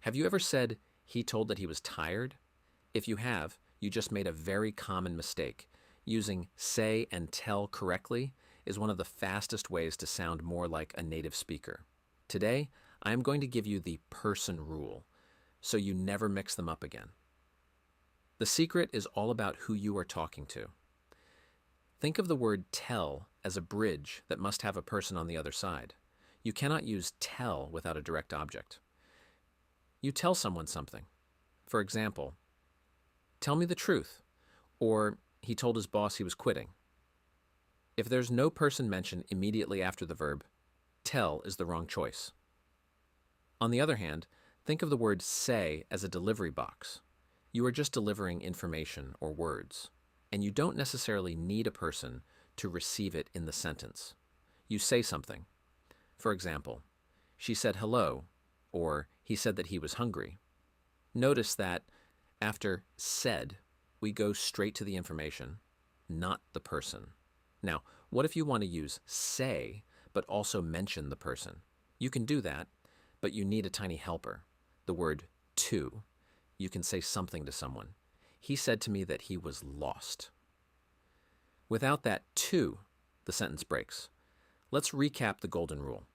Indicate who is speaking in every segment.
Speaker 1: Have you ever said, "He told that he was tired"? If you have, you just made a very common mistake. Using say and tell correctly is one of the fastest ways to sound more like a native speaker. Today, I am going to give you the person rule, so you never mix them up again. The secret is all about who you are talking to. Think of the word tell as a bridge that must have a person on the other side. You cannot use tell without a direct object. You tell someone something. For example, "Tell me the truth," or "He told his boss he was quitting." If there's no person mentioned immediately after the verb, tell is the wrong choice. On the other hand, think of the word say as a delivery box. You are just delivering information or words, and you don't necessarily need a person to receive it in the sentence. You say something. For example, "She said hello," or "He said that he was hungry." Notice that after said, we go straight to the information, not the person. Now, what if you want to use say, but also mention the person? You can do that, but you need a tiny helper, the word to. You can say something to someone. "He said to me that he was lost." Without that to, the sentence breaks. Let's recap the golden rule.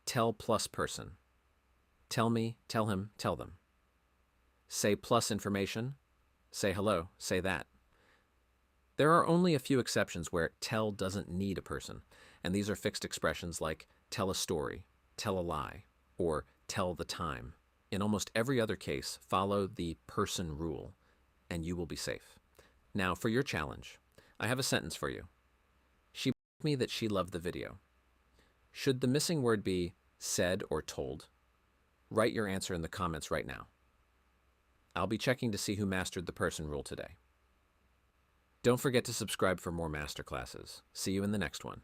Speaker 1: Tell plus person. Tell me, tell him, tell them. Say plus information. Say hello, say that. There are only a few exceptions where tell doesn't need a person, and these are fixed expressions like tell a story, tell a lie, or tell the time. In almost every other case, follow the person rule, and you will be safe. Now, for your challenge, I have a sentence for you. She told me that she loved the video. Should the missing word be said or told? Write your answer in the comments right now. I'll be checking to see who mastered the person rule today. Don't forget to subscribe for more masterclasses. See you in the next one.